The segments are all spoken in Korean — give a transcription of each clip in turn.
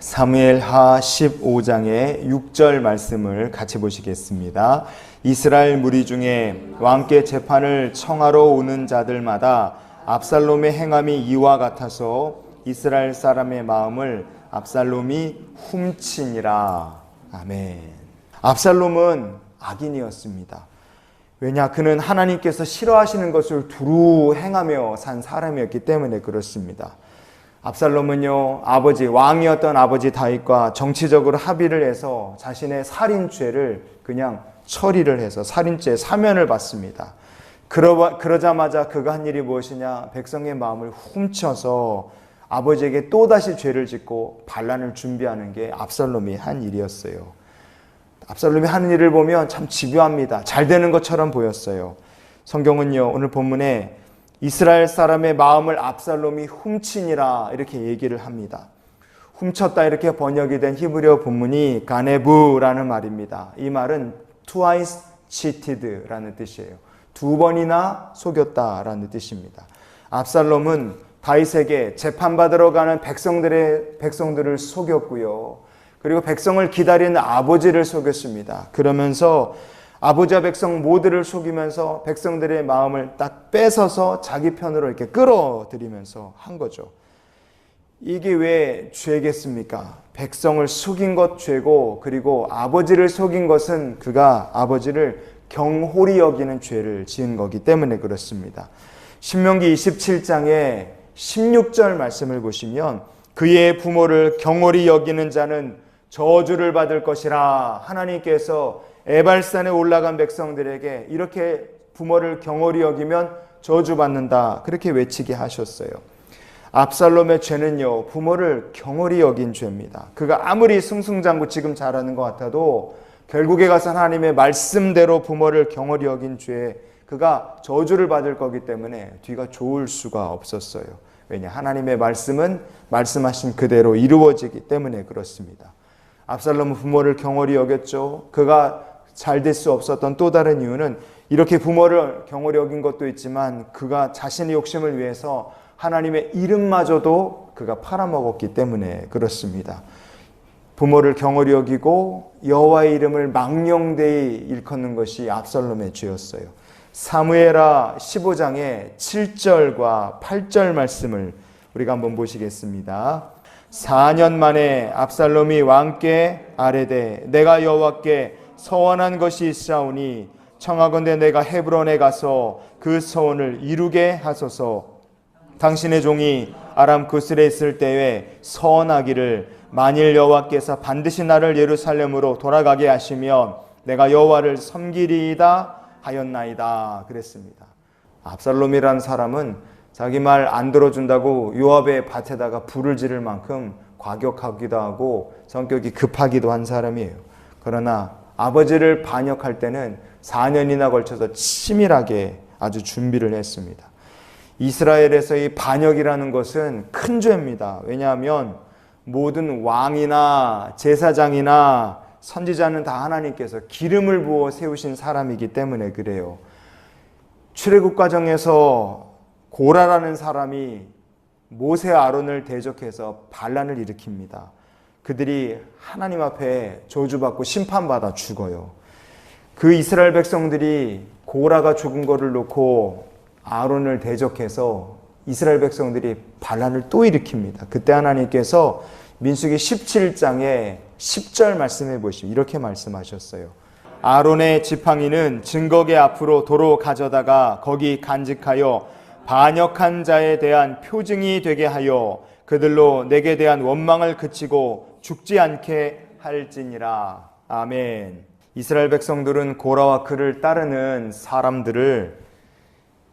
사무엘하 15장의 6절 말씀을 같이 보시겠습니다. 이스라엘 무리 중에 왕께 재판을 청하러 오는 자들마다 압살롬의 행함이 이와 같아서 이스라엘 사람의 마음을 압살롬이 훔치니라. 아멘. 압살롬은 악인이었습니다. 왜냐? 그는 하나님께서 싫어하시는 것을 두루 행하며 산 사람이었기 때문에 그렇습니다. 압살롬은요, 왕이었던 아버지 다윗과 정치적으로 합의를 해서 자신의 살인죄를 그냥 처리를 해서 살인죄 사면을 받습니다. 그러자마자 그가 한 일이 무엇이냐? 백성의 마음을 훔쳐서 아버지에게 또다시 죄를 짓고 반란을 준비하는 게 압살롬이 한 일이었어요. 압살롬이 하는 일을 보면 참 집요합니다. 잘 되는 것처럼 보였어요. 성경은요, 오늘 본문에 이스라엘 사람의 마음을 압살롬이 훔치니라 이렇게 얘기를 합니다. 훔쳤다 이렇게 번역이 된 히브리어 본문이 가네브라는 말입니다. 이 말은 twice cheated라는 뜻이에요. 두 번이나 속였다라는 뜻입니다. 압살롬은 다윗에게 재판받으러 가는 백성들을 속였고요. 그리고 백성을 기다리는 아버지를 속였습니다. 그러면서 아버지와 백성 모두를 속이면서 백성들의 마음을 딱 뺏어서 자기 편으로 이렇게 끌어들이면서 한 거죠. 이게 왜 죄겠습니까? 백성을 속인 것 죄고, 그리고 아버지를 속인 것은 그가 아버지를 경홀히 여기는 죄를 지은 거기 때문에 그렇습니다. 신명기 27장에 16절 말씀을 보시면 그의 부모를 경홀히 여기는 자는 저주를 받을 것이라. 하나님께서 에발산에 올라간 백성들에게 이렇게 부모를 경홀히 여기면 저주받는다, 그렇게 외치게 하셨어요. 압살롬의 죄는요, 부모를 경홀히 여긴 죄입니다. 그가 아무리 승승장구 지금 잘하는 것 같아도 결국에 가서 하나님의 말씀대로 부모를 경홀히 여긴 죄에 그가 저주를 받을 거기 때문에 뒤가 좋을 수가 없었어요. 왜냐? 하나님의 말씀은 말씀하신 그대로 이루어지기 때문에 그렇습니다. 압살롬은 부모를 경홀히 여겼죠. 그가 잘 될 수 없었던 또 다른 이유는 이렇게 부모를 경홀히 여긴 것도 있지만 그가 자신의 욕심을 위해서 하나님의 이름마저도 그가 팔아먹었기 때문에 그렇습니다. 부모를 경홀히 여기고 여호와의 이름을 망령되이 일컫는 것이 압살롬의 죄였어요. 사무엘하 15장의 7절과 8절 말씀을 우리가 한번 보시겠습니다. 4년 만에 압살롬이 왕께 아뢰되 내가 여호와께 서원한 것이 있사오니 청하건대 내가 헤브론에 가서 그 서원을 이루게 하소서. 당신의 종이 아람 구슬에 있을 때에 서원하기를 만일 여호와께서 반드시 나를 예루살렘으로 돌아가게 하시면 내가 여호와를 섬기리이다 하였나이다 그랬습니다. 압살롬이라는 사람은 자기 말 안 들어준다고 요압의 밭에다가 불을 지를 만큼 과격하기도 하고 성격이 급하기도 한 사람이에요. 그러나 아버지를 반역할 때는 4년이나 걸쳐서 치밀하게 아주 준비를 했습니다. 이스라엘에서 이 반역이라는 것은 큰 죄입니다. 왜냐하면 모든 왕이나 제사장이나 선지자는 다 하나님께서 기름을 부어 세우신 사람이기 때문에 그래요. 출애굽 과정에서 고라라는 사람이 모세 아론을 대적해서 반란을 일으킵니다. 그들이 하나님 앞에 저주받고 심판받아 죽어요. 그 이스라엘 백성들이 고라가 죽은 거를 놓고 아론을 대적해서 이스라엘 백성들이 반란을 또 일으킵니다. 그때 하나님께서 민수기 17장에 10절 말씀해 보시면 이렇게 말씀하셨어요. 아론의 지팡이는 증거계 앞으로 도로 가져다가 거기 간직하여 반역한 자에 대한 표징이 되게 하여 그들로 내게 대한 원망을 그치고 죽지 않게 할지니라. 아멘. 이스라엘 백성들은 고라와 그를 따르는 사람들을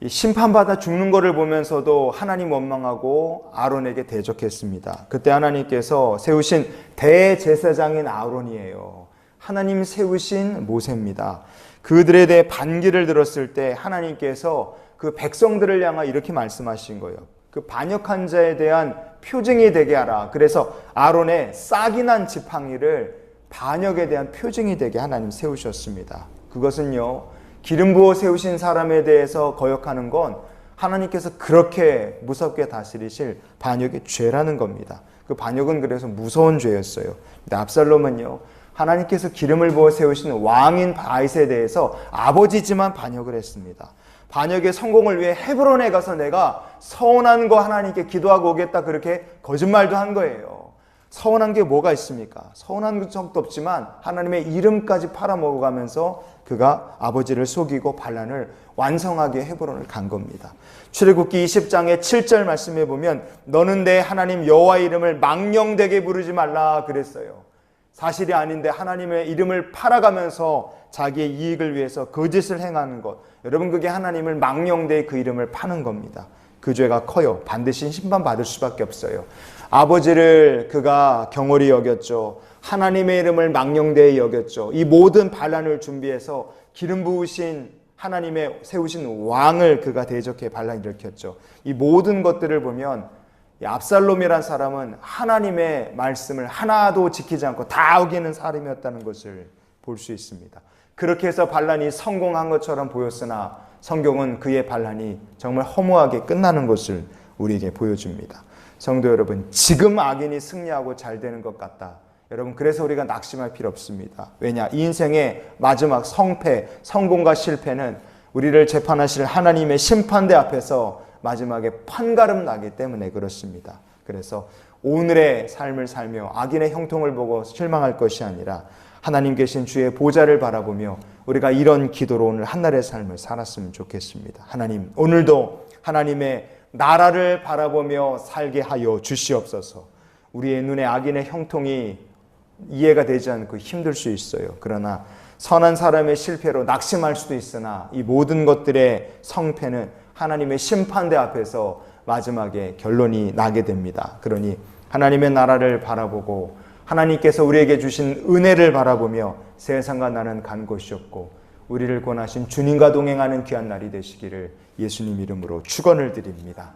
심판받아 죽는 것을 보면서도 하나님 원망하고 아론에게 대적했습니다. 그때 하나님께서 세우신 대제사장인 아론이에요. 하나님 세우신 모세입니다. 그들에 대해 반기를 들었을 때 하나님께서 그 백성들을 향하 이렇게 말씀하신 거예요. 그 반역한 자에 대한 표징이 되게 하라. 그래서 아론의 싹이 난 지팡이를 반역에 대한 표징이 되게 하나님 세우셨습니다. 그것은요, 기름 부어 세우신 사람에 대해서 거역하는 건 하나님께서 그렇게 무섭게 다스리실 반역의 죄라는 겁니다. 그 반역은 그래서 무서운 죄였어요. 근데 압살롬은요, 하나님께서 기름을 부어 세우신 왕인 다윗에 대해서 아버지지만 반역을 했습니다. 반역의 성공을 위해 헤브론에 가서 내가 서운한 거 하나님께 기도하고 오겠다, 그렇게 거짓말도 한 거예요. 서운한 게 뭐가 있습니까? 서운한 적도 없지만 하나님의 이름까지 팔아먹어가면서 그가 아버지를 속이고 반란을 완성하게 헤브론을 간 겁니다. 출애굽기 20장의 7절 말씀에 보면 너는 내 하나님 여호와의 이름을 망령되게 부르지 말라 그랬어요. 사실이 아닌데 하나님의 이름을 팔아가면서 자기의 이익을 위해서 거짓을 행하는 것, 여러분 그게 하나님을 망령되게 그 이름을 파는 겁니다. 그 죄가 커요. 반드시 심판받을 수밖에 없어요. 아버지를 그가 경홀히 여겼죠. 하나님의 이름을 망령되이 여겼죠. 이 모든 반란을 준비해서 기름 부으신 하나님의 세우신 왕을 그가 대적해 반란을 일으켰죠. 이 모든 것들을 보면 압살롬이란 사람은 하나님의 말씀을 하나도 지키지 않고 다 어기는 사람이었다는 것을 볼 수 있습니다. 그렇게 해서 반란이 성공한 것처럼 보였으나 성경은 그의 반란이 정말 허무하게 끝나는 것을 우리에게 보여줍니다. 성도 여러분, 지금 악인이 승리하고 잘 되는 것 같다. 여러분, 그래서 우리가 낙심할 필요 없습니다. 왜냐? 이 인생의 마지막 성패, 성공과 실패는 우리를 재판하실 하나님의 심판대 앞에서 마지막에 판가름 나기 때문에 그렇습니다. 그래서 오늘의 삶을 살며 악인의 형통을 보고 실망할 것이 아니라 하나님 계신 주의 보좌를 바라보며 우리가 이런 기도로 오늘 한날의 삶을 살았으면 좋겠습니다. 하나님, 오늘도 하나님의 나라를 바라보며 살게 하여 주시옵소서. 우리의 눈에 악인의 형통이 이해가 되지 않고 힘들 수 있어요. 그러나 선한 사람의 실패로 낙심할 수도 있으나 이 모든 것들의 성패는 하나님의 심판대 앞에서 마지막에 결론이 나게 됩니다. 그러니 하나님의 나라를 바라보고 하나님께서 우리에게 주신 은혜를 바라보며 세상과 나는 간 곳이 없고 우리를 권하신 주님과 동행하는 귀한 날이 되시기를 예수님 이름으로 축원을 드립니다.